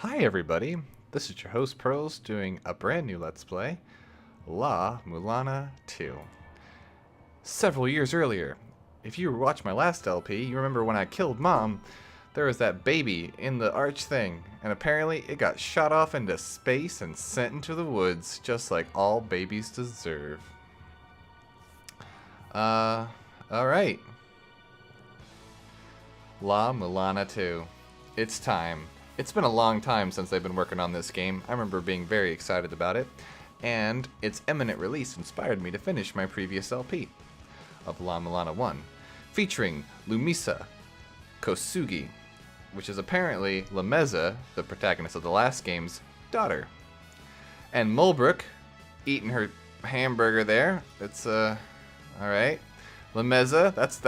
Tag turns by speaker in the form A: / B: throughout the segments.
A: Hi everybody, this is your host Pearls doing a brand new Let's Play, Mulana 2. Several years earlier, if you watched my last LP, you remember when I killed Mom, there was that baby in the arch thing, and apparently it got shot off into space and sent into the woods, just like all babies deserve. Alright. Mulana 2. It's time. It's been a long time since they've been working on this game. I remember being very excited about it, and its imminent release inspired me to finish my previous LP of La Mulana 1, featuring Lumisa Kosugi, which is apparently Lameza, the protagonist of the last game's daughter. And Mulbrook, eating her hamburger there. It's, alright. Lameza, that's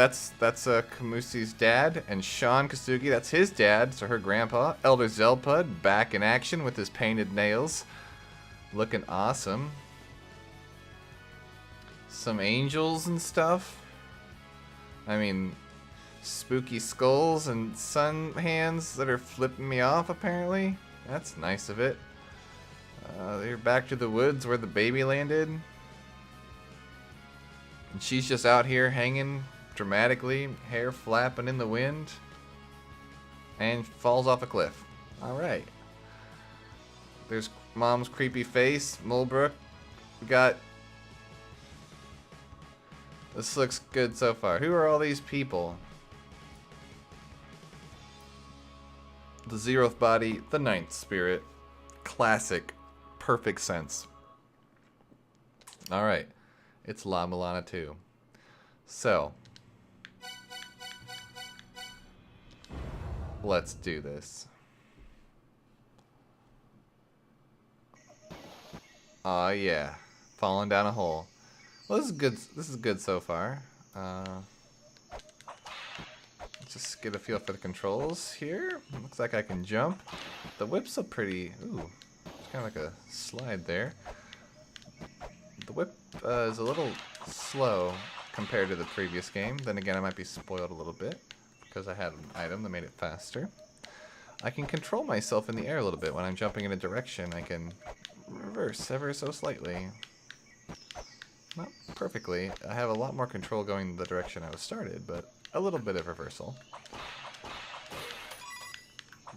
A: Kamusi's dad, and Sean Kasugi, that's his dad, so her grandpa. Elder Zelpud, back in action with his painted nails. Looking awesome. Some angels and stuff. I mean, spooky skulls and sun hands that are flipping me off, apparently. That's nice of it. They're back to the woods where the baby landed. And she's just out here hanging dramatically, hair flapping in the wind, and falls off a cliff. Alright. There's Mom's creepy face, Mulbrook. We got... This looks good so far. Who are all these people? The zeroth body, the ninth spirit. Classic. Perfect sense. Alright. It's La Mulana 2. So, let's do this. Aw, yeah. Falling down a hole. Well, this is good. This is good so far. Just get a feel for the controls here. Looks like I can jump. The whip's a pretty... Ooh, it's kind of like a slide there. The whip is a little slow compared to the previous game. Then again, I might be spoiled a little bit because I had an item that made it faster. I can control myself in the air a little bit when I'm jumping in a direction. I can reverse ever so slightly. Not perfectly. I have a lot more control going the direction I was started, but a little bit of reversal.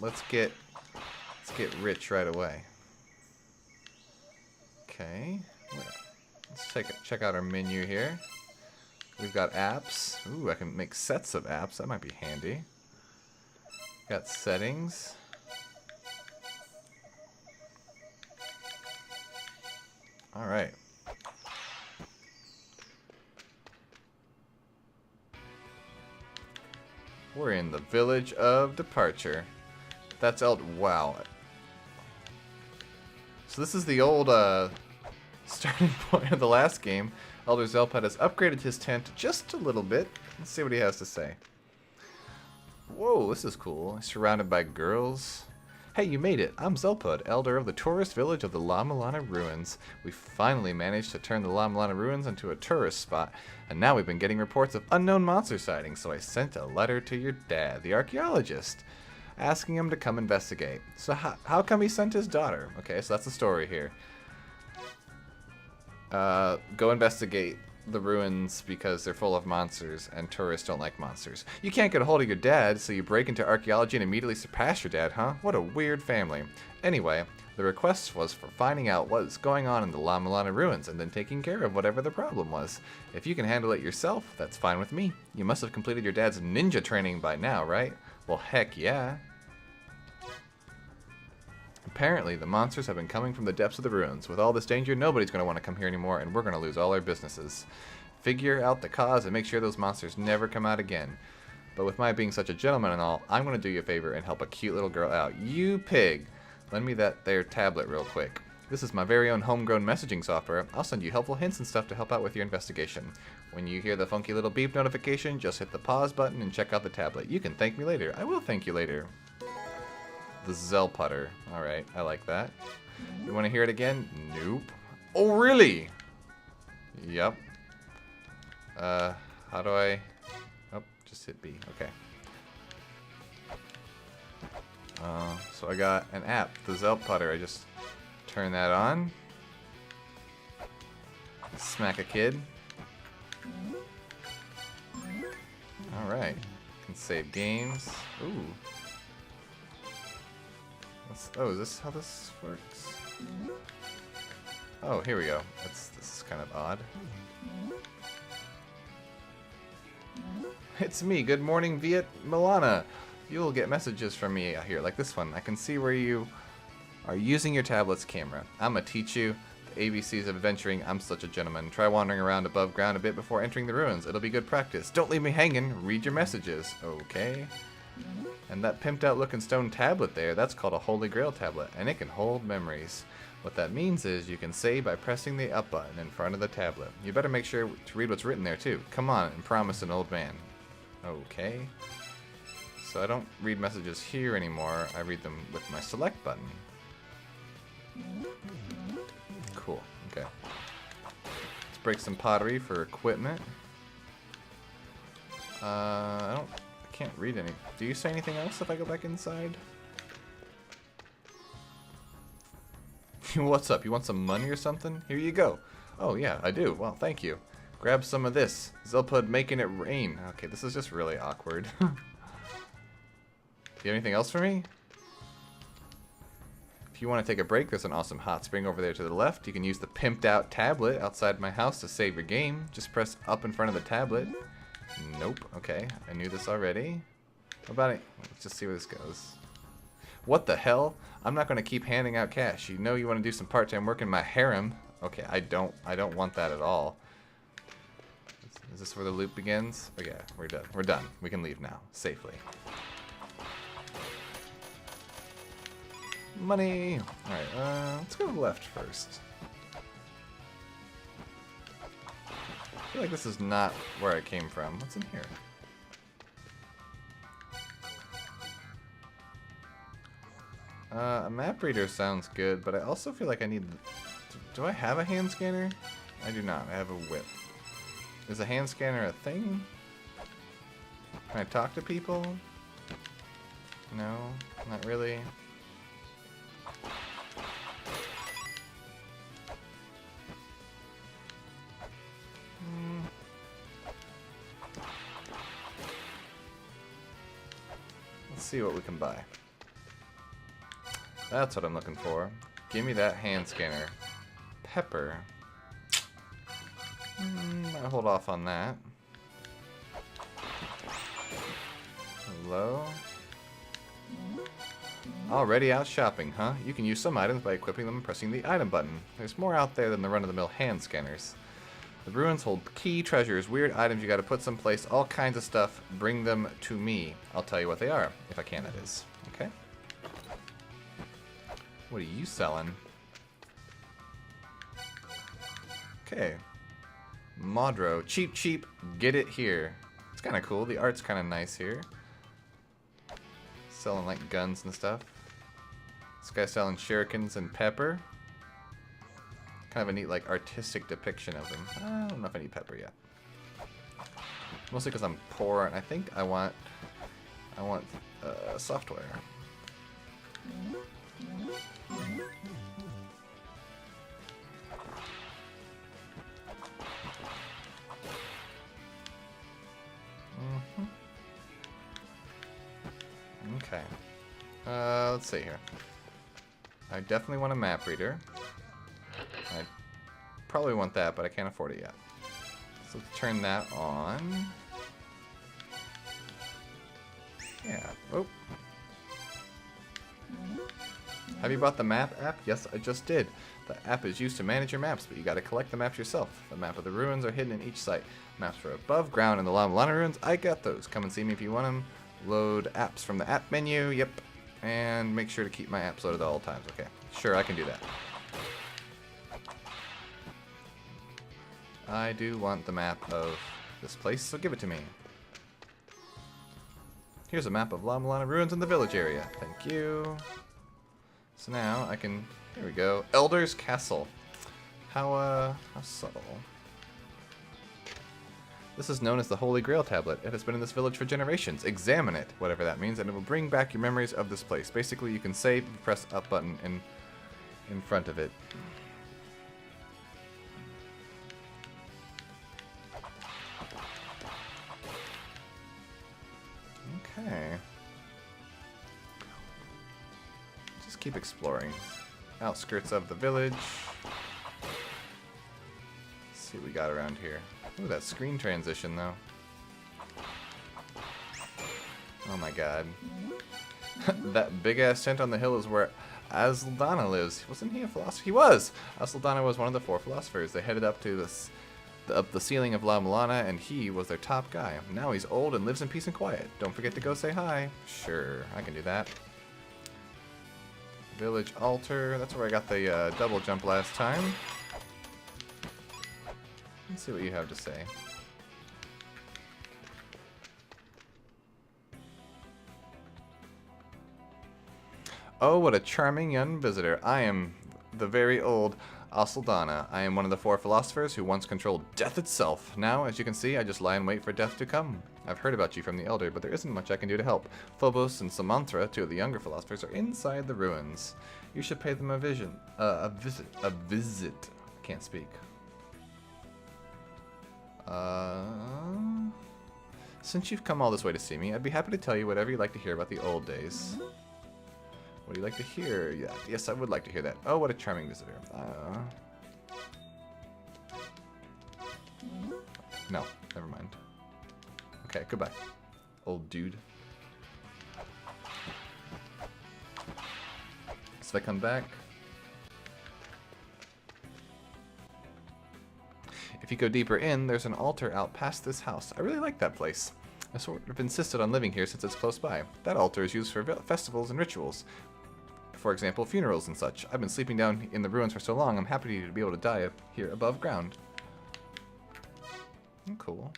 A: Let's get rich right away. Okay. Let's check out our menu here. We've got apps. Ooh, I can make sets of apps. That might be handy. Got settings. Alright. We're in the village of departure. That's wow. So this is the old, starting point of the last game. Elder Zelpud has upgraded his tent just a little bit. Let's see what he has to say. Whoa, this is cool. Surrounded by girls. Hey, you made it. I'm Zelpud, elder of the tourist village of the La Mulana Ruins. We finally managed to turn the La Mulana Ruins into a tourist spot, and now we've been getting reports of unknown monster sightings, so I sent a letter to your dad, the archaeologist, asking him to come investigate. So how come he sent his daughter? Okay, so that's the story here. Go investigate the ruins because they're full of monsters and tourists don't like monsters. You can't get a hold of your dad, so you break into archaeology and immediately surpass your dad, huh? What a weird family. Anyway, the request was for finding out what's going on in the La Mulana ruins and then taking care of whatever the problem was. If you can handle it yourself, that's fine with me. You must have completed your dad's ninja training by now, right? Well, heck yeah. Apparently, the monsters have been coming from the depths of the ruins. With all this danger, nobody's going to want to come here anymore, and we're going to lose all our businesses. Figure out the cause and make sure those monsters never come out again. But with my being such a gentleman and all, I'm going to do you a favor and help a cute little girl out. You pig! Lend me that there tablet real quick. This is my very own homegrown messaging software. I'll send you helpful hints and stuff to help out with your investigation. When you hear the funky little beep notification, just hit the pause button and check out the tablet. You can thank me later. I will thank you later. The Zelputter. Alright, I like that. You want to hear it again? Nope. Oh, really? Yep. How do I... Oh, just hit B. Okay. So I got an app, the Zelp Putter. I just turn that on. Smack a kid. Alright. Can save games. Ooh. Oh, is this how this works? Oh, here we go. This is kind of odd. It's me. Good morning, Viet Mulana. You'll get messages from me out here, like this one. I can see where you are using your tablet's camera. I'm gonna teach you the ABCs of adventuring. I'm such a gentleman. Try wandering around above ground a bit before entering the ruins. It'll be good practice. Don't leave me hanging. Read your messages. Okay. And that pimped out looking stone tablet there, that's called a Holy Grail tablet, and it can hold memories. What that means is you can save by pressing the up button in front of the tablet. You better make sure to read what's written there too. Come on and promise an old man. Okay. So I don't read messages here anymore. I read them with my select button. Cool. Okay. Let's break some pottery for equipment. I can't read any. Do you say anything else if I go back inside? What's up? You want some money or something? Here you go. Oh yeah, I do. Well, thank you. Grab some of this. Zelpud making it rain. Okay, this is just really awkward. Do you have anything else for me? If you want to take a break, there's an awesome hot spring over there to the left. You can use the pimped out tablet outside my house to save your game. Just press up in front of the tablet. Nope. Okay, I knew this already. What about it? Let's just see where this goes. What the hell? I'm not going to keep handing out cash. You know you want to do some part-time work in my harem. Okay, I don't want that at all. Is this where the loop begins? Oh yeah, we're done. We're done. We can leave now, safely. Money! Alright, let's go left first. I feel like this is not where I came from. What's in here? A map reader sounds good, but I also feel like I need... Do I have a hand scanner? I do not. I have a whip. Is a hand scanner a thing? Can I talk to people? No, not really. Let's see what we can buy. That's what I'm looking for. Give me that hand scanner. Pepper. I'll hold off on that. Hello? Already out shopping, huh? You can use some items by equipping them and pressing the item button. There's more out there than the run-of-the-mill hand scanners. The ruins hold key treasures, weird items you gotta put someplace, all kinds of stuff. Bring them to me. I'll tell you what they are. If I can, that is. Okay? What are you selling? Okay. Modro. Cheap, cheap. Get it here. It's kind of cool. The art's kind of nice here. Selling like guns and stuff. This guy's selling shurikens and pepper. Kind of a neat like artistic depiction of them. I don't know if I need pepper yet. Mostly because I'm poor and I think I want software. Okay. Let's see here. I definitely want a map reader. I probably want that, but I can't afford it yet. So let's turn that on. Yeah. Oh. Have you bought the map app? Yes, I just did. The app is used to manage your maps, but you gotta collect the maps yourself. The map of the ruins are hidden in each site. Maps for above ground in the Mulana ruins, I got those. Come and see me if you want them. Load apps from the app menu, yep. And make sure to keep my apps loaded at all times. Okay, sure, I can do that. I do want the map of this place, so give it to me. Here's a map of Mulana ruins in the village area. Thank you. So now I can, here we go, Elder's Castle. How subtle. This is known as the Holy Grail Tablet. It has been in this village for generations. Examine it, whatever that means, and it will bring back your memories of this place. Basically, you can save if you press up button in front of it. Okay. Just keep exploring. Outskirts of the village. Let's see what we got around here. Ooh, that screen transition, though. Oh my god. That big-ass tent on the hill is where Asldana lives. Wasn't he a philosopher? He was! Asldana was one of the 4 philosophers. They headed up to up the ceiling of La Mulana, and he was their top guy. Now he's old and lives in peace and quiet. Don't forget to go say hi. Sure, I can do that. Village altar. That's where I got the double jump last time. Let's see what you have to say. Oh, what a charming young visitor. I am the very old Asldana. I am one of the 4 philosophers who once controlled death itself. Now, as you can see, I just lie and wait for death to come. I've heard about you from the Elder, but there isn't much I can do to help. Phobos and Samanthra, 2 of the younger philosophers, are inside the ruins. You should pay them a visit. Can't speak. Since you've come all this way to see me, I'd be happy to tell you whatever you'd like to hear about the old days. What do you like to hear? Yeah, yes, I would like to hear that. Oh, what a charming visitor. No, never mind. Okay, goodbye, old dude. So I come back. If you go deeper in, there's an altar out past this house. I really like that place. I sort of insisted on living here since it's close by. That altar is used for festivals and rituals. For example, funerals and such. I've been sleeping down in the ruins for so long, I'm happy to be able to die up here above ground. Cool.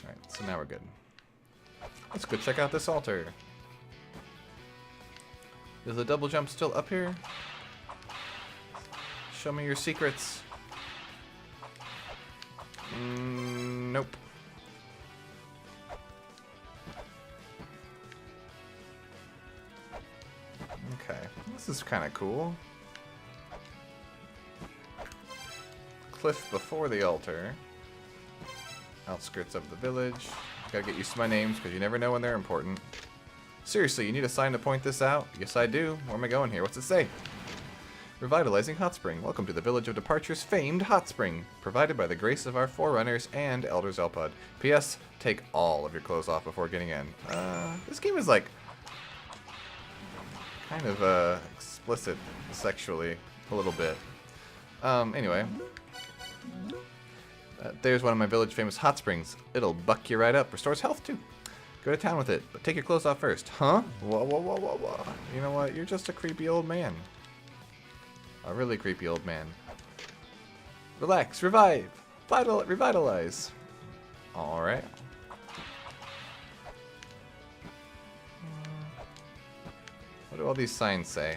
A: Alright, so now we're good. Let's go check out this altar. Is the double jump still up here? Show me your secrets. Nope. Okay, this is kind of cool. Cliff before the altar. Outskirts of the village. Gotta get used to my names because you never know when they're important. Seriously, you need a sign to point this out? Yes, I do. Where am I going here? What's it say? Revitalizing Hot Spring. Welcome to the Village of Departure's famed Hot Spring. Provided by the grace of our forerunners and Elder Zelpod. P.S. Take all of your clothes off before getting in. This game is like kind of explicit sexually a little bit. Anyway. There's one of my village famous hot springs. It'll buck you right up. Restores health too. Go to town with it, but take your clothes off first. Huh? Whoa, whoa, whoa, whoa, whoa. You know what? You're just a creepy old man. A really creepy old man. Relax, revive, revitalize. Alright. What do all these signs say?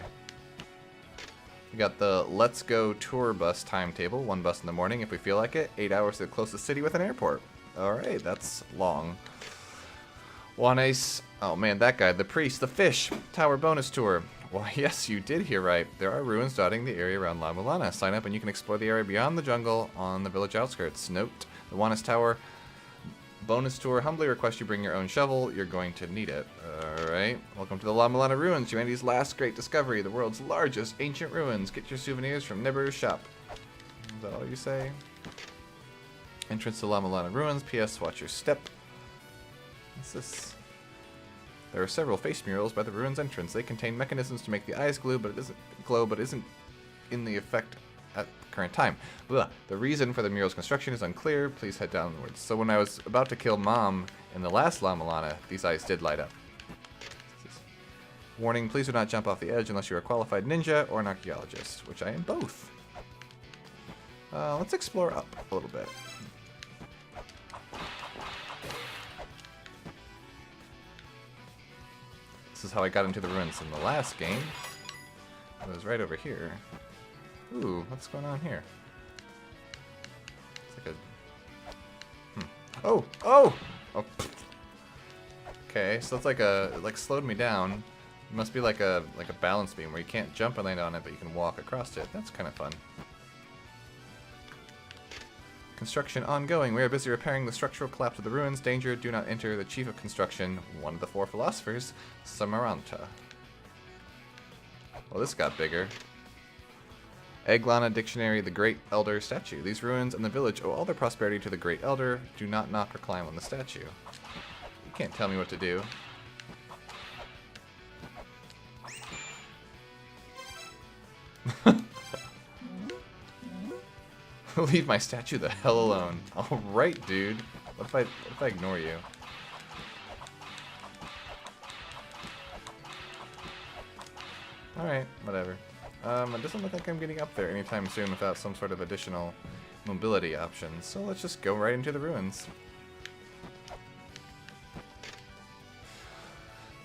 A: We got the Let's Go tour bus timetable. 1 bus in the morning if we feel like it. 8 hours to the closest city with an airport. Alright, that's long. Juanes. Oh man, that guy. The priest. The fish. Tower bonus tour. Well, yes, you did hear right. There are ruins dotting the area around La Mulana. Sign up and you can explore the area beyond the jungle on the village outskirts. Note, the Juanes Tower bonus tour. Humbly request you bring your own shovel. You're going to need it. Alright. Welcome to the La Mulana ruins. Humanity's last great discovery. The world's largest ancient ruins. Get your souvenirs from Nibiru's shop. Is that all you say? Entrance to La Mulana ruins. P.S. Watch your step. What's this? There are several face murals by the ruins entrance. They contain mechanisms to make the eyes glow, but isn't in the effect at the current time. Blah. The reason for the mural's construction is unclear. Please head downwards. So when I was about to kill Mom in the last La Mulana, these eyes did light up. Warning, please do not jump off the edge unless you are a qualified ninja or an archaeologist, which I am both. Let's explore up a little bit. This is how I got into the ruins in the last game. It was right over here. Ooh, what's going on here? It's like a Oh! Oh! Oh. Okay, so it's like it like slowed me down. It must be like a balance beam where you can't jump and land on it, but you can walk across it. That's kind of fun. Construction ongoing. We are busy repairing the structural collapse of the ruins. Danger, do not enter. The chief of construction, one of the 4 philosophers, Samaranta. Well, this got bigger. Eglana Dictionary, the Great Elder Statue. These ruins and the village owe all their prosperity to the Great Elder. Do not knock or climb on the statue. You can't tell me what to do. Leave my statue the hell alone. Alright, dude. What if I ignore you? Alright, whatever. It doesn't look like I'm getting up there anytime soon without some sort of additional mobility options, so let's just go right into the ruins.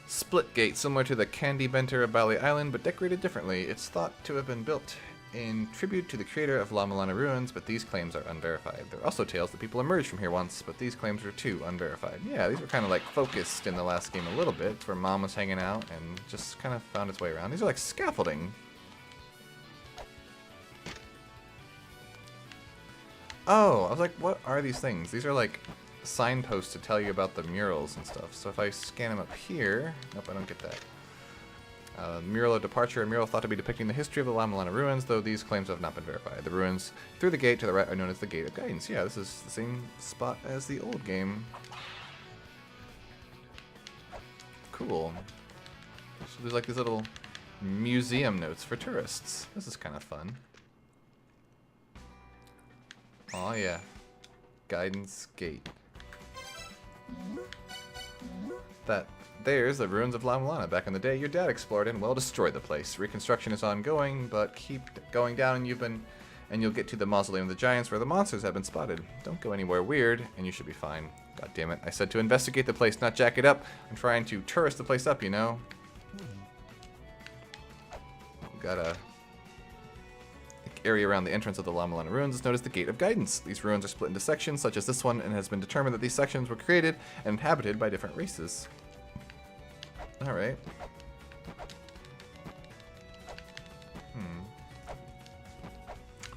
A: Split gate, similar to the Candy Benter of Bali Island, but decorated differently. It's thought to have been built in tribute to the creator of La Mulana ruins, but these claims are unverified. There are also tales that people emerged from here once, but these claims are too unverified. Yeah, these were kind of like focused in the last game a little bit. It's where Mom was hanging out and just kind of found its way around. These are like scaffolding. Oh, I was like, what are these things? These are like signposts to tell you about the murals and stuff. So if I scan them up here, nope, I don't get that. Mural of Departure, a mural thought to be depicting the history of the La Mulana ruins, though these claims have not been verified. The ruins through the gate to the right are known as the Gate of Guidance. Yeah, this is the same spot as the old game. Cool. So there's like these little museum notes for tourists. This is kind of fun. Oh yeah. Guidance Gate. There's the ruins of La Mulana. Back in the day, your dad explored and, well, destroyed the place. Reconstruction is ongoing, but keep going down and you'll get to the Mausoleum of the Giants where the monsters have been spotted. Don't go anywhere weird, and you should be fine. God damn it. I said to investigate the place, not jack it up. I'm trying to tourist the place up, you know? We've got a area around the entrance of the La Mulana ruins is known as the Gate of Guidance. These ruins are split into sections, such as this one, and it has been determined that these sections were created and inhabited by different races. Alright.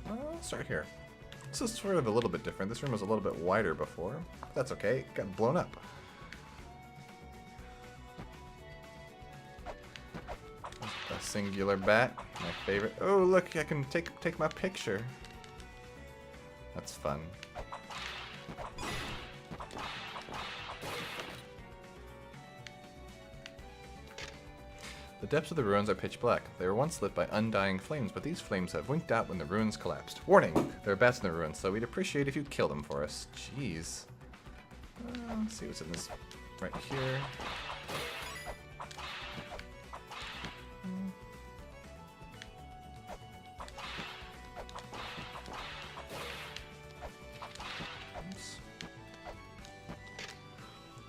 A: I'll start here. This is sort of a little bit different. This room was a little bit wider before. That's okay. It got blown up. A singular bat. My favorite. Oh, look. I can take my picture. That's fun. The depths of the ruins are pitch black. They were once lit by undying flames, but these flames have winked out when the ruins collapsed. Warning! There are bats in the ruins, so we'd appreciate if you kill them for us. Jeez. Let's see what's in this right here.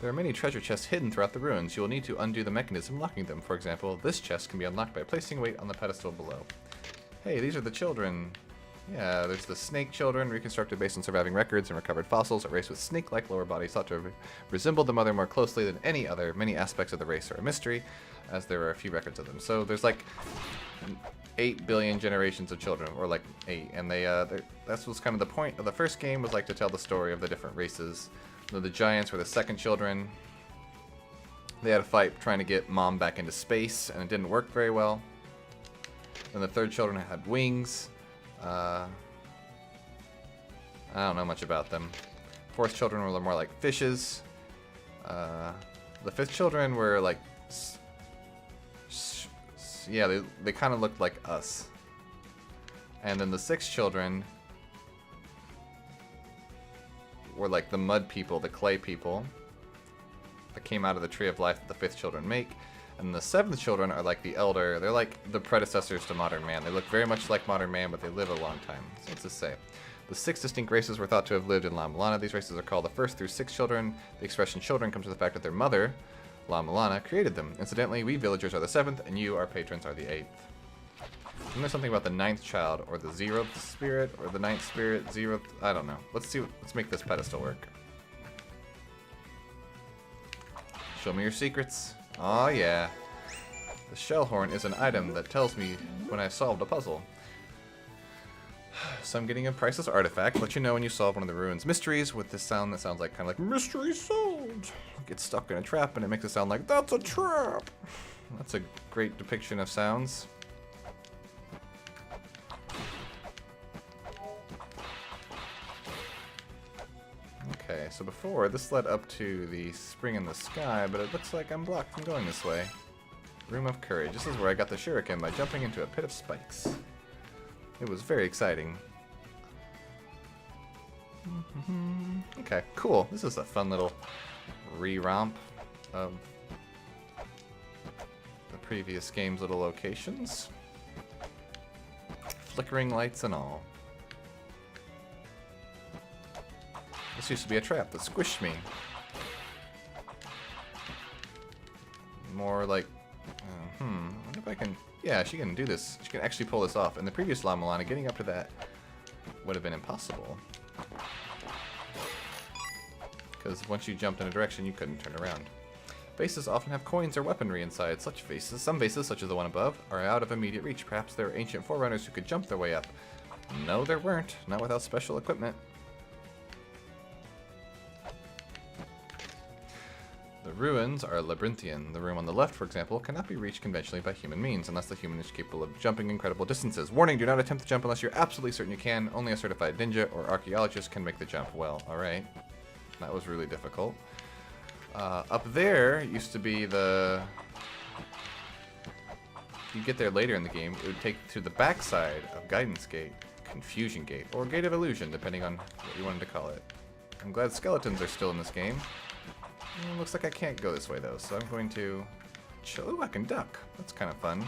A: There are many treasure chests hidden throughout the ruins. You will need to undo the mechanism locking them. For example, this chest can be unlocked by placing weight on the pedestal below. Hey, these are the children. Yeah, there's the snake children, reconstructed based on surviving records and recovered fossils. A race with snake-like lower bodies thought to resemble the mother more closely than any other. Many aspects of the race are a mystery, as there are a few records of them. So there's like 8 billion generations of children, or like 8, and that's what's kind of the point of the first game, was like to tell the story of the different races. The Giants were the second children. They had a fight trying to get Mom back into space, and it didn't work very well. Then the third children had wings. I don't know much about them. Fourth children were more like fishes. The fifth children were like... yeah, they kind of looked like us. And then the sixth children were like the mud people, the clay people that came out of the tree of life that the fifth children make. And the seventh children are like the elder. They're like the predecessors to modern man. They look very much like modern man, but they live a long time. So what's this say? The 6 distinct races were thought to have lived in La Mulana. These races are called the first through 6 children. The expression children comes from the fact that their mother, La Mulana, created them. Incidentally, we villagers are the 7th, and you, our patrons, are the 8th. And there's something about the 9th child, or the 0th spirit, or the 9th spirit, 0th... I don't know. Let's make this pedestal work. Show me your secrets. Aw, yeah. The shell horn is an item that tells me when I've solved a puzzle. So I'm getting a priceless artifact. Let you know when you solve one of the ruins mysteries with this sound that sounds like kind of like mystery solved. Get stuck in a trap and it makes it sound like that's a trap. That's a great depiction of sounds. Okay, so before this led up to the spring in the sky, but it looks like I'm blocked from going this way. Room of Courage. This is where I got the shuriken by jumping into a pit of spikes. It was very exciting. Okay, cool. This is a fun little re-romp of the previous game's little locations. Flickering lights and all. This used to be a trap that squished me. More like... I wonder if I can... Yeah, she can do this. She can actually pull this off. In the previous La Mulana, getting up to that would have been impossible. Because once you jumped in a direction, you couldn't turn around. Vases often have coins or weaponry inside such vases. Some vases, such as the one above, are out of immediate reach. Perhaps there were ancient forerunners who could jump their way up. No, there weren't. Not without special equipment. The ruins are labyrinthian. The room on the left, for example, cannot be reached conventionally by human means, unless the human is capable of jumping incredible distances. Warning, do not attempt to jump unless you're absolutely certain you can. Only a certified ninja or archaeologist can make the jump. Well, alright. That was really difficult. Up there used to be the... You get there later in the game, it would take you to the backside of Guidance Gate, Confusion Gate, or Gate of Illusion, depending on what you wanted to call it. I'm glad skeletons are still in this game. Looks like I can't go this way though, so I'm going to chill. Ooh, I can duck. That's kind of fun.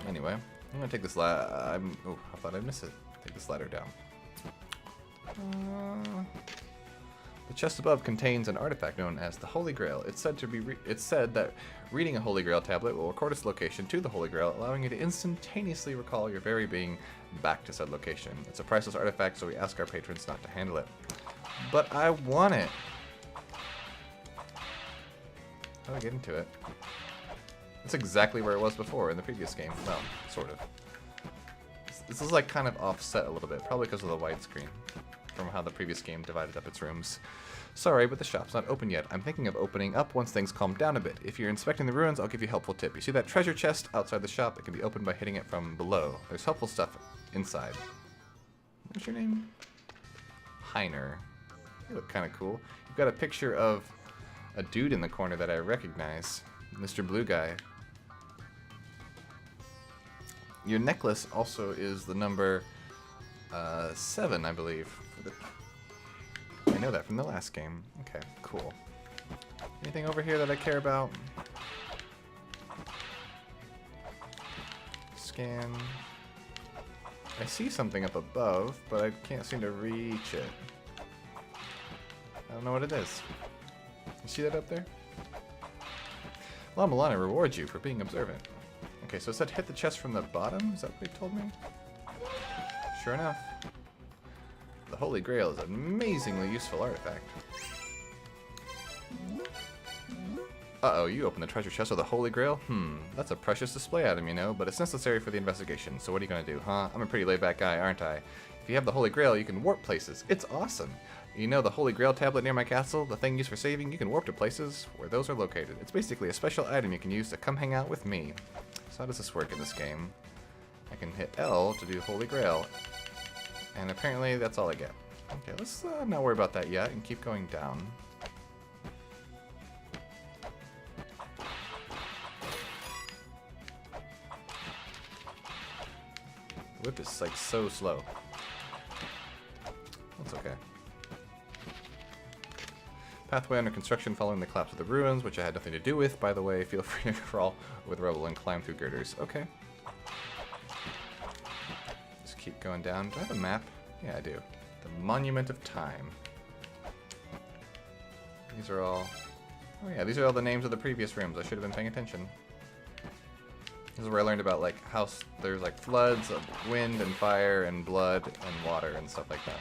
A: Anyway, I'm gonna take this ladder. Oh, I thought I'd miss it. Take this ladder down. The chest above contains an artifact known as the Holy Grail. It's said that reading a Holy Grail tablet will record its location to the Holy Grail, allowing you to instantaneously recall your very being back to said location. It's a priceless artifact, so we ask our patrons not to handle it. But I want it. How do I get into it? That's exactly where it was before in the previous game. Well, sort of. This is like kind of offset a little bit, probably because of the widescreen from how the previous game divided up its rooms. Sorry, but the shop's not open yet. I'm thinking of opening up once things calm down a bit. If you're inspecting the ruins, I'll give you a helpful tip. You see that treasure chest outside the shop? It can be opened by hitting it from below. There's helpful stuff inside. What's your name? Heiner. You look kind of cool. You've got a picture of a dude in the corner that I recognize. Mr. Blue Guy. Your necklace also is the number 7, I believe. I know that from the last game. Okay, cool. Anything over here that I care about? Scan. I see something up above, but I can't seem to reach it. I don't know what it is. You see that up there? La Mulana rewards you for being observant. Okay, so it said hit the chest from the bottom? Is that what they told me? Sure enough. The Holy Grail is an amazingly useful artifact. Uh-oh, you opened the treasure chest of the Holy Grail? That's a precious display item, you know, but it's necessary for the investigation, so what are you gonna do, huh? I'm a pretty laid-back guy, aren't I? If you have the Holy Grail, you can warp places. It's awesome. You know the Holy Grail tablet near my castle, the thing used for saving, you can warp to places where those are located. It's basically a special item you can use to come hang out with me. So how does this work in this game? I can hit L to do Holy Grail, and apparently that's all I get. Okay, let's not worry about that yet and keep going down. The whip is like so slow. That's okay. Pathway under construction following the collapse of the ruins, which I had nothing to do with, by the way. Feel free to crawl with rubble and climb through girders. Okay. Just keep going down. Do I have a map? Yeah, I do. The Monument of Time. These are all... Oh yeah, these are all the names of the previous rooms. I should have been paying attention. This is where I learned about like how there's like floods of wind and fire and blood and water and stuff like that.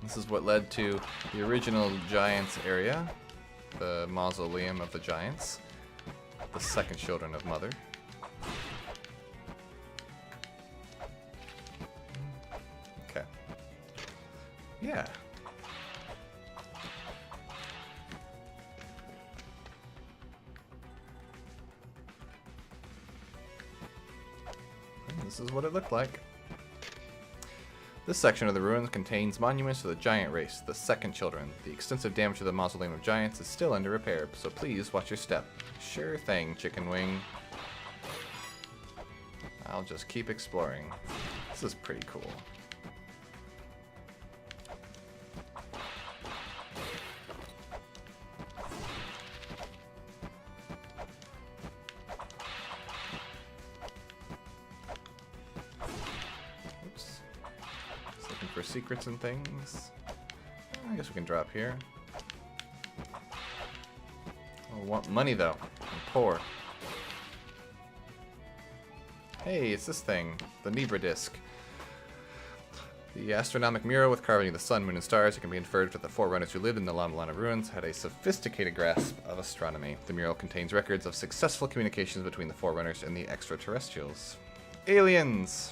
A: This is what led to the original Giants area, the mausoleum of the Giants, the second children of Mother. Okay. Yeah. And this is what it looked like. This section of the ruins contains monuments to the giant race, the second children. The extensive damage to the mausoleum of giants is still under repair, so please watch your step. Sure thing, chicken wing. I'll just keep exploring. This is pretty cool. For secrets and things. I guess we can drop here. I want money though. I'm poor. Hey, it's this thing. The Nebra disc. The astronomic mural with carving of the sun, moon, and stars. It can be inferred that the forerunners who lived in the Mulana ruins had a sophisticated grasp of astronomy. The mural contains records of successful communications between the forerunners and the extraterrestrials. Aliens!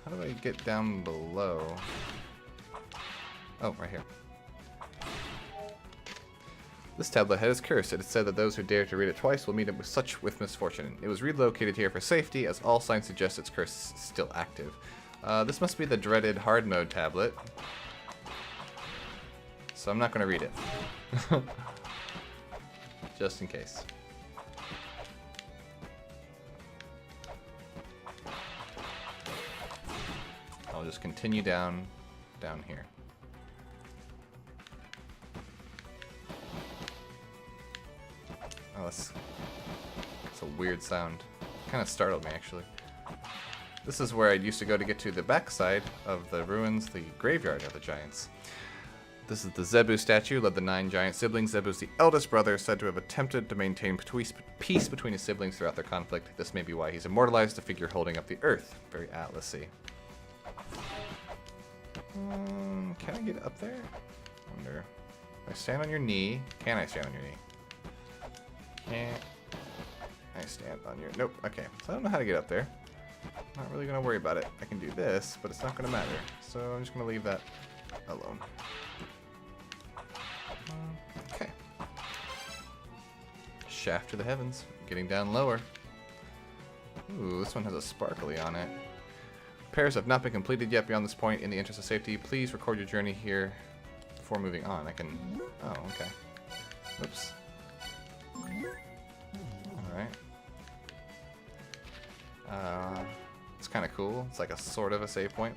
A: How do I get down below? Oh, right here. This tablet head is cursed. It is said that those who dare to read it twice will meet it with misfortune. It was relocated here for safety, as all signs suggest its curse is still active. This must be the dreaded hard mode tablet. So I'm not going to read it. Just in case. I'll just continue down here. Oh, that's a weird sound. Kind of startled me, actually. This is where I used to go to get to the backside of the ruins, the graveyard of the giants. This is the Zebu statue, led the 9 giant siblings. Zebu is the eldest brother, said to have attempted to maintain peace between his siblings throughout their conflict. This may be why he's immortalized, a figure holding up the earth. Very Atlas-y. Can I get up there? I wonder. If I stand on your knee. Can I stand on your knee? Can't I stand on your... Nope. Okay. So I don't know how to get up there. Not really going to worry about it. I can do this, but it's not going to matter. So I'm just going to leave that alone. Okay. Shaft to the heavens. Getting down lower. Ooh, this one has a sparkly on it. Repairs have not been completed yet beyond this point. In the interest of safety, please record your journey here before moving on. I can... Oh, okay. Whoops. Alright. It's kind of cool. It's like a sort of a save point.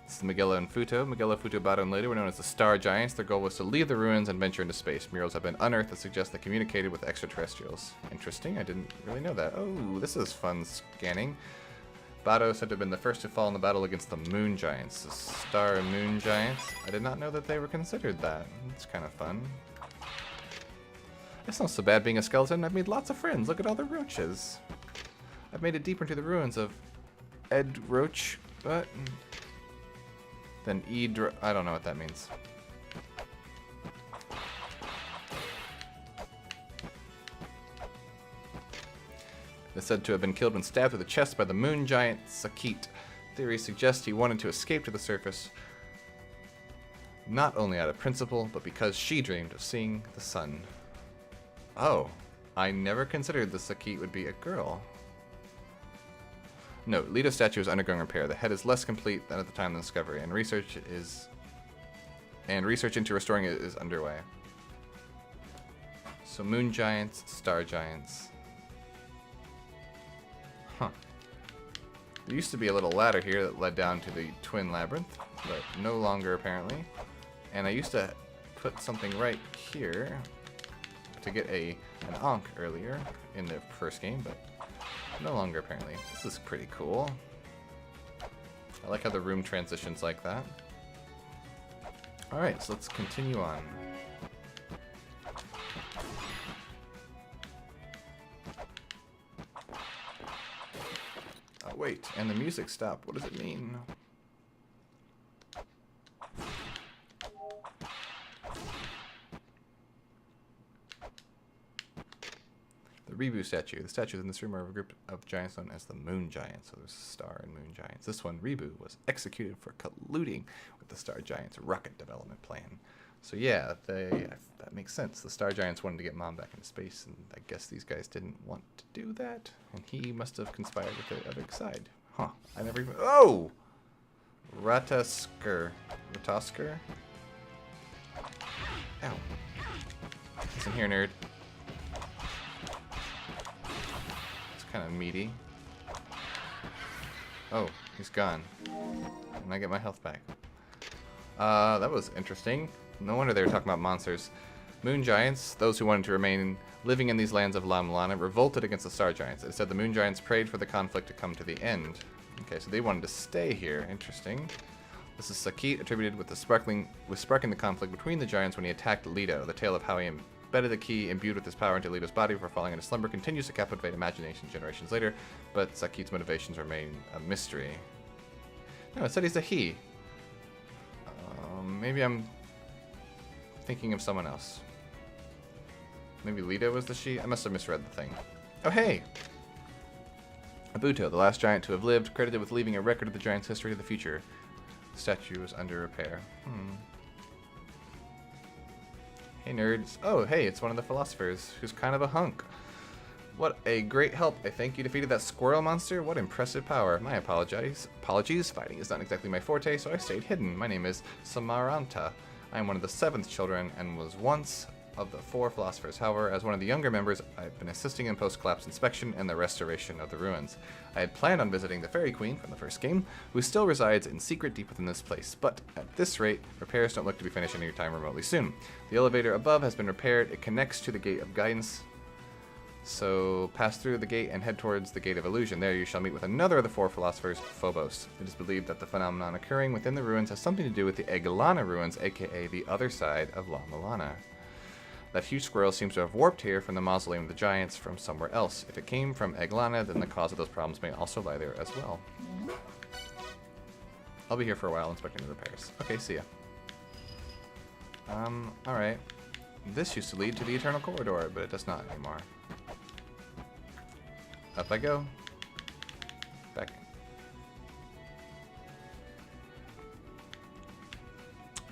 A: This is Magella and Futo. Magella, Futo, Bado, and Leda were known as the Star Giants. Their goal was to leave the ruins and venture into space. Murals have been unearthed that suggest they communicated with extraterrestrials. Interesting. I didn't really know that. Oh, this is fun scanning. Bado said to have been the first to fall in the battle against the Moon Giants. The Star and Moon Giants. I did not know that they were considered that. It's kind of fun. It's not so bad being a skeleton. I've made lots of friends. Look at all the roaches. I've made it deeper into the ruins of Ed Roach, but then I don't know what that means. Is said to have been killed when stabbed through the chest by the moon giant Sakit. Theories suggest he wanted to escape to the surface, not only out of principle, but because she dreamed of seeing the sun. Oh, I never considered the Sakit would be a girl. Note, Lita's statue is undergoing repair. The head is less complete than at the time of the discovery, and research into restoring it is underway. So moon giants, star giants. Huh. There used to be a little ladder here that led down to the twin labyrinth, but no longer apparently. And I used to put something right here to get an Ankh earlier in the first game, but no longer apparently. This is pretty cool. I like how the room transitions like that. Alright, so let's continue on. Oh wait, and the music stopped. What does it mean? The Ribu statue. The statues in this room are a group of giants known as the Moon Giants. So there's Star and Moon Giants. This one, Ribu, was executed for colluding with the Star Giants' rocket development plan. So yeah, that makes sense. The Star Giants wanted to get Mom back into space, and I guess these guys didn't want to do that. And he must have conspired with the other side. Huh. I never even... Oh! Ratasker. Ow. Listen here, nerd. It's kind of meaty. Oh, he's gone. And I get my health back. That was interesting. No wonder they were talking about monsters. Moon Giants, those who wanted to remain living in these lands of La Mulana, revolted against the Star Giants. It said the Moon Giants prayed for the conflict to come to the end. Okay, so they wanted to stay here. Interesting. This is Sakit, attributed with sparking the conflict between the giants when he attacked Leto. The tale of how he embedded the key imbued with his power into Leto's body before falling into slumber continues to captivate imagination generations later, but Sakit's motivations remain a mystery. No, it said he's a he. Maybe I'm thinking of someone else. Maybe Leto was the she? I must have misread the thing. Oh, hey! Abuto, the last giant to have lived, credited with leaving a record of the giant's history to the future. The statue is under repair. Hey, nerds. Oh, hey, it's one of the philosophers, who's kind of a hunk. What a great help. I think you defeated that squirrel monster. What impressive power. My apologies. Fighting is not exactly my forte, so I stayed hidden. My name is Samaranta. I am one of the 7th children and was once of the 4 philosophers. However, as one of the younger members, I've been assisting in post-collapse inspection and the restoration of the ruins. I had planned on visiting the Fairy Queen from the first game, who still resides in secret deep within this place, but at this rate, repairs don't look to be finished anytime remotely soon. The elevator above has been repaired. It connects to the Gate of Guidance. So pass through the gate and head towards the Gate of Illusion. There you shall meet with another of the 4 philosophers, Phobos. It is believed that the phenomenon occurring within the ruins has something to do with the Eglana ruins, aka the other side of La Mulana. That huge squirrel seems to have warped here from the mausoleum of the giants from somewhere else. If it came from Eglana, then the cause of those problems may also lie there as well. I'll be here for a while inspecting the repairs. Okay, see ya. Alright. This used to lead to the Eternal Corridor, but it does not anymore. Up I go. Back.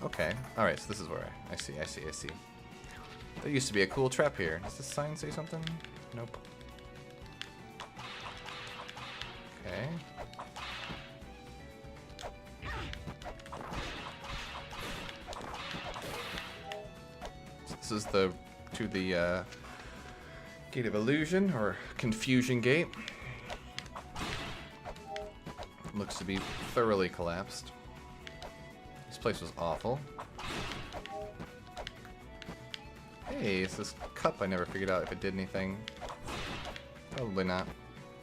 A: Okay. Alright, so this is where I see. There used to be a cool trap here. Does this sign say something? Nope. Okay. So this is the Gate of Illusion, or Confusion Gate. Looks to be thoroughly collapsed. This place was awful. Hey, it's this cup I never figured out if it did anything. Probably not.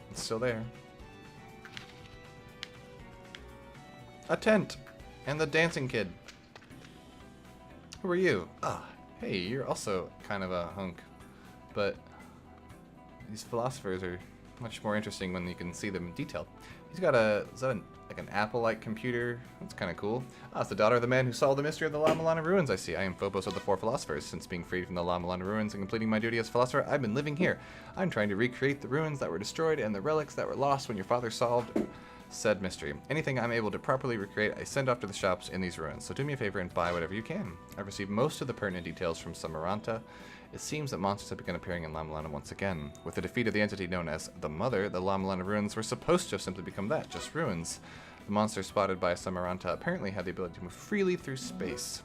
A: It's still there. A tent! And the dancing kid. Who are you? Ah, hey, you're also kind of a hunk. But these philosophers are much more interesting when you can see them detailed. He's got is that like an Apple-like computer? That's kind of cool. Ah, it's the daughter of the man who solved the mystery of the La Mulana ruins, I see. I am Phobos of the 4 philosophers. Since being freed from the La Mulana ruins and completing my duty as philosopher, I've been living here. I'm trying to recreate the ruins that were destroyed and the relics that were lost when your father solved said mystery. Anything I'm able to properly recreate, I send off to the shops in these ruins. So do me a favor and buy whatever you can. I've received most of the pertinent details from Samaranta. It seems that monsters have begun appearing in La Mulana once again. With the defeat of the entity known as the Mother, the La Mulana ruins were supposed to have simply become that, just ruins. The monster spotted by Samaranta apparently had the ability to move freely through space.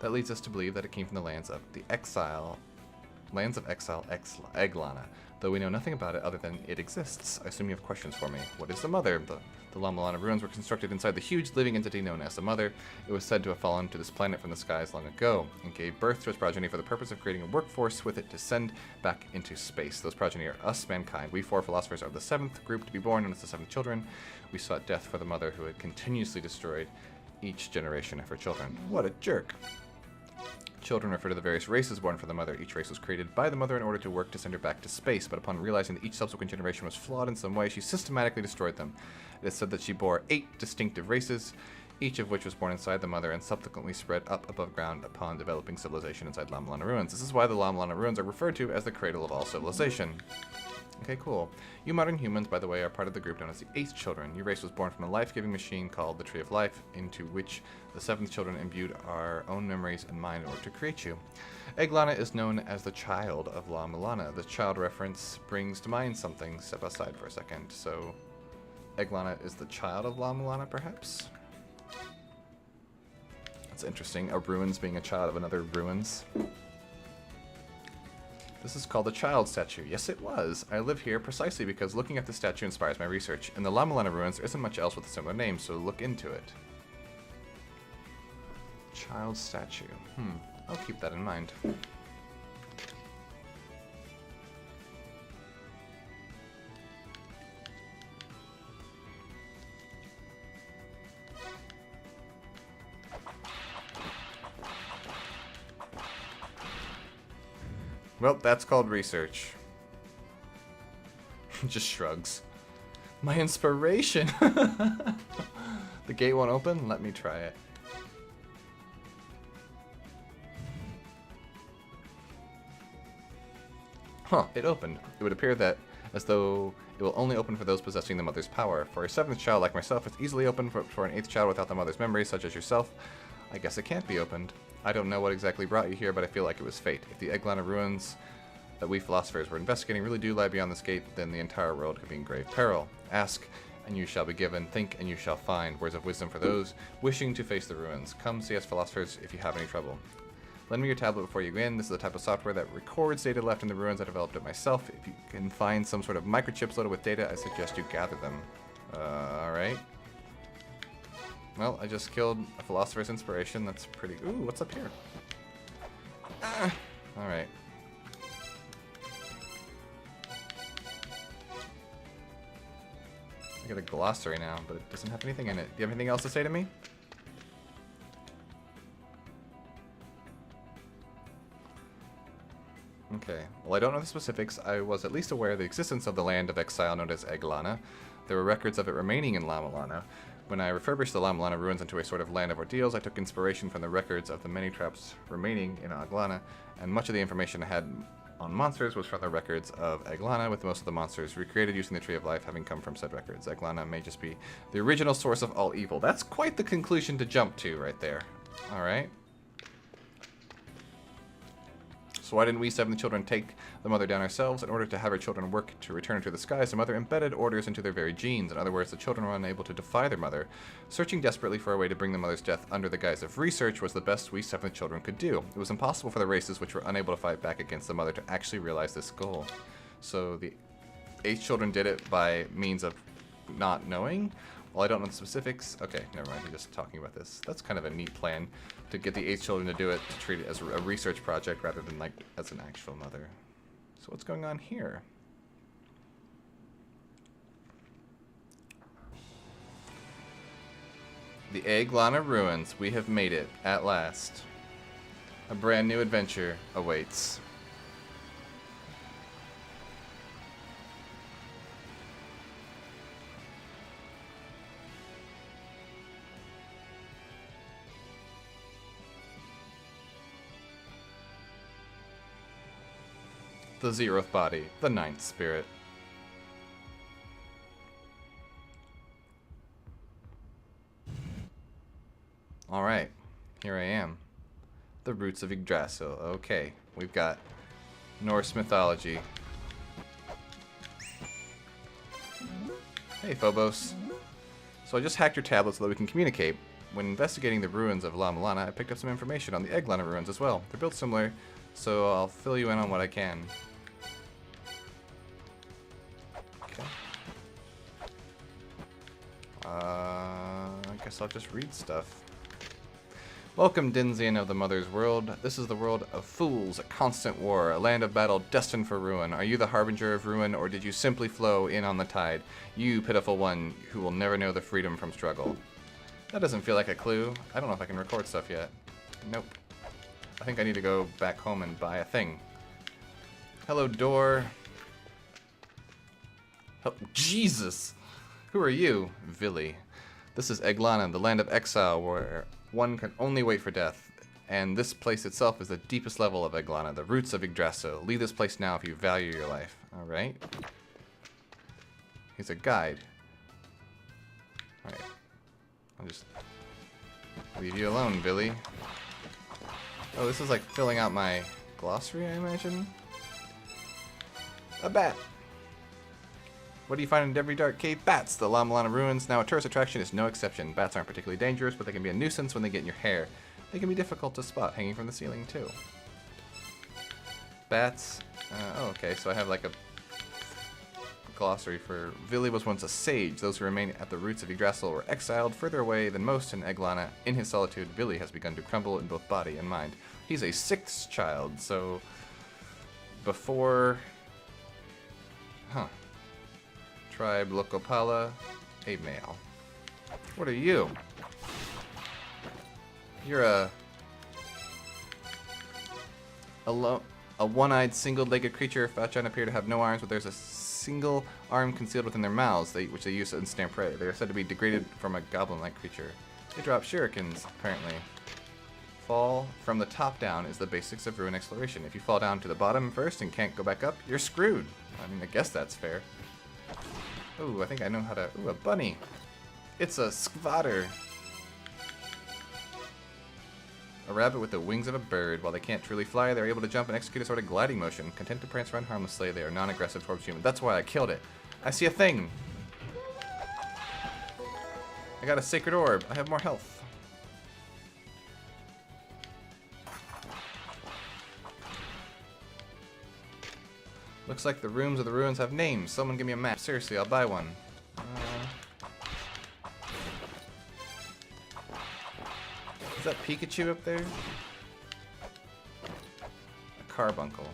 A: That leads us to believe that it came from the lands of exile, Eglana, though we know nothing about it other than it exists. I assume you have questions for me. What is the Mother? The La Mulana ruins were constructed inside the huge living entity known as the Mother. It was said to have fallen to this planet from the skies long ago, and gave birth to its progeny for the purpose of creating a workforce with it to send back into space. Those progeny are us, mankind. We 4 philosophers are the 7th group to be born, known as the 7 children. We sought death for the Mother, who had continuously destroyed each generation of her children. What a jerk. Children refer to the various races born from the Mother. Each race was created by the Mother in order to work to send her back to space, but upon realizing that each subsequent generation was flawed in some way, she systematically destroyed them. It is said that she bore 8 distinctive races. each of which was born inside the mother and subsequently spread up above ground upon developing civilization inside La Mulana ruins. This is why the La Mulana ruins are referred to as the cradle of all civilization. Okay, cool. You modern humans, by the way, are part of the group known as the 8th Children. Your race was born from a life-giving machine called the Tree of Life, into which the 7th Children imbued our own memories and mind in order to create you. Eglana is known as the child of La Mulana. The child reference brings to mind something. Step aside for a second. So, Eglana is the child of La Mulana, perhaps? That's interesting. A ruins being a child of another ruins. This is called a child statue. Yes, it was. I live here precisely because looking at the statue inspires my research. In the La Mulana ruins, there isn't much else with a similar name, so look into it. Child statue. I'll keep that in mind. Well, that's called research. Just shrugs. My inspiration! The gate won't open? Let me try it. Huh, it opened. It would appear that as though it will only open for those possessing the mother's power. For a 7th child like myself, it's easily opened, for an 8th child without the mother's memories, such as yourself, I guess it can't be opened. I don't know what exactly brought you here, but I feel like it was fate. If the Eglana ruins that we philosophers were investigating really do lie beyond this gate, then the entire world could be in grave peril. Ask, and you shall be given. Think, and you shall find. Words of wisdom for those wishing to face the ruins. Come see us philosophers if you have any trouble. Lend me your tablet before you go in. This is the type of software that records data left in the ruins. I developed it myself. If you can find some sort of microchips loaded with data, I suggest you gather them. Alright. Well, I just killed a philosopher's inspiration. That's pretty... Ooh, what's up here? Alright. I got a glossary now, but it doesn't have anything in it. Do you have anything else to say to me? Okay. Well, I don't know the specifics. I was at least aware of the existence of the land of exile known as Eglana. There were records of it remaining in La Mulana. When I refurbished the La Mulana ruins into a sort of land of ordeals, I took inspiration from the records of the many traps remaining in Eglana, and much of the information I had on monsters was from the records of Eglana, with most of the monsters recreated using the Tree of Life having come from said records. Eglana may just be the original source of all evil. That's quite the conclusion to jump to right there. Alright. So why didn't we 7 children take the mother down ourselves? In order to have her children work to return her to the skies, the mother embedded orders into their very genes. In other words, the children were unable to defy their mother. Searching desperately for a way to bring the mother's death under the guise of research was the best we 7 children could do. It was impossible for the races which were unable to fight back against the mother to actually realize this goal. So the 8 children did it by means of not knowing? Well, I don't know the specifics. Okay, never mind. I'm just talking about this. That's kind of a neat plan to get the 8 children to do it, to treat it as a research project rather than like as an actual mother. So what's going on here? The Eglana ruins. We have made it at last. A brand new adventure awaits. The 0th body, the 9th spirit. Alright, here I am. The roots of Yggdrasil. Okay, we've got Norse mythology. Hey, Phobos. So I just hacked your tablet so that we can communicate. When investigating the ruins of La Mulana, I picked up some information on the Eglana ruins as well. They're built similar, so I'll fill you in on what I can. Okay. I guess I'll just read stuff. Welcome, Dinzian of the Mother's World. This is the world of fools, a constant war, a land of battle destined for ruin. Are you the harbinger of ruin, or did you simply flow in on the tide? You, pitiful one, who will never know the freedom from struggle. That doesn't feel like a clue. I don't know if I can record stuff yet. Nope. I think I need to go back home and buy a thing. Hello, door. Oh, Jesus! Who are you? Villy. This is Eglana, the land of exile, where one can only wait for death. And this place itself is the deepest level of Eglana, the roots of Yggdrasil. Leave this place now if you value your life. Alright. He's a guide. Alright. I'll just leave you alone, Billy. Oh, this is like filling out my glossary, I imagine? A bat! What do you find in every dark cave? Bats! The La Mulana ruins. Now a tourist attraction is no exception. Bats aren't particularly dangerous, but they can be a nuisance when they get in your hair. They can be difficult to spot, hanging from the ceiling, too. Bats. Oh, okay, so I have like a glossary for... Vili was once a sage. Those who remain at the roots of Yggdrasil were exiled further away than most in Eglana. In his solitude, Vili has begun to crumble in both body and mind. He's a sixth child, so... Before... Huh. Tribe Lokopala, a male. What are you? You're a one-eyed, single-legged creature. Fatchan appear to have no arms, but there's a single arm concealed within their mouths, which they use to ensnare prey. They are said to be degraded from a goblin-like creature. They drop shurikens, apparently. Fall from the top down is the basics of ruin exploration. If you fall down to the bottom first and can't go back up, you're screwed. I mean, I guess that's fair. Ooh, I think I know how to... Ooh, a bunny. It's a skvatter. A rabbit with the wings of a bird. While they can't truly fly, they're able to jump and execute a sort of gliding motion. Content to prance around harmlessly, they are non-aggressive towards humans. That's why I killed it. I see a thing. I got a sacred orb. I have more health. Looks like the rooms of the ruins have names. Someone give me a map. Seriously, I'll buy one. Is that Pikachu up there? A carbuncle.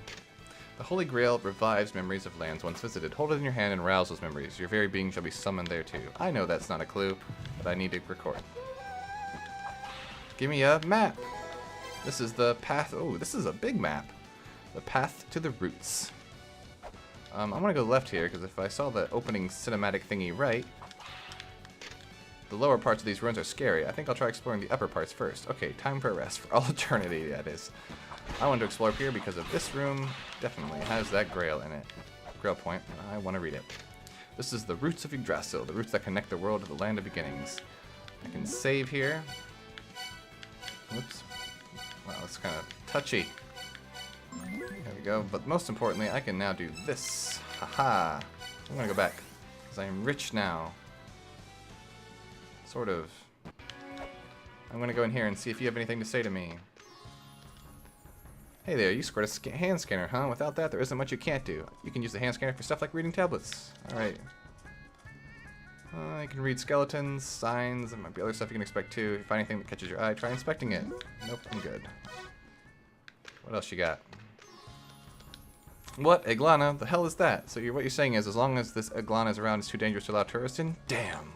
A: The Holy Grail revives memories of lands once visited. Hold it in your hand and rouse those memories. Your very being shall be summoned there too. I know that's not a clue, but I need to record. Give me a map. This is the path. Oh, this is a big map. The path to the roots. I'm gonna go left here, because if I saw the opening cinematic thingy right, the lower parts of these ruins are scary. I think I'll try exploring the upper parts first. Okay, time for a rest. For all eternity, that is. I want to explore up here because of this room definitely has that grail in it. Grail point. I want to read it. This is the roots of Yggdrasil, the roots that connect the world to the land of beginnings. I can save here. Whoops. Wow, that's kind of touchy. There we go. But most importantly, I can now do this. Haha. I'm going to go back because I am rich now. Sort of. I'm going to go in here and see if you have anything to say to me. Hey there, you scored a hand scanner, huh? Without that, there isn't much you can't do. You can use the hand scanner for stuff like reading tablets. Alright. You can read skeletons, signs, and might be other stuff you can expect too. If you find anything that catches your eye, try inspecting it. Nope, I'm good. What else you got? What? Eglana? The hell is that? So what you're saying is, as long as this Eglana is around, it's too dangerous to allow tourists in? Damn!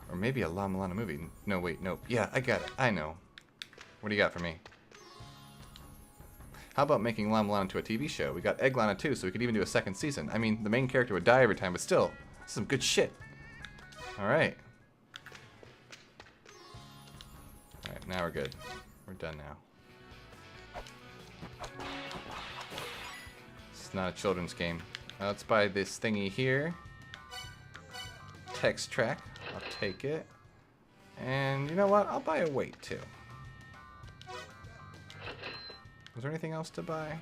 A: Or maybe a La Mulana movie. No, wait, nope. Yeah, I got it. I know. What do you got for me? How about making La Mulana into a TV show? We got Eglana too, so we could even do a second season. I mean, the main character would die every time, but still, some good shit. Alright. Alright, now we're good. We're done now. It's not a children's game. Let's buy this thingy here. Text track. I'll take it. And you know what? I'll buy a weight too. Was there anything else to buy?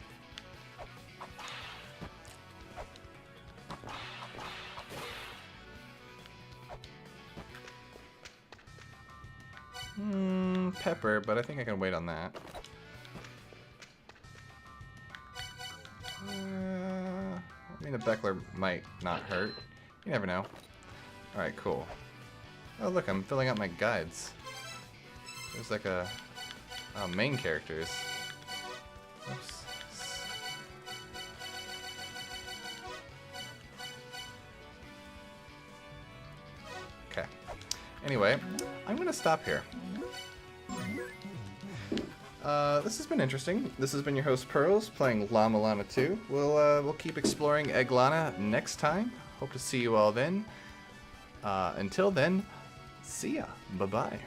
A: Pepper, but I think I can wait on that. I mean, a Beckler might not hurt. You never know. Alright, cool. Oh, look, I'm filling out my guides. There's like a... Oh, main characters. Oops. Okay. Anyway, I'm gonna stop here. This has been interesting. This has been your host Pearls playing La Mulana 2. We'll keep exploring Eglana next time. hope to see you all then. Until then, see ya. Bye-bye.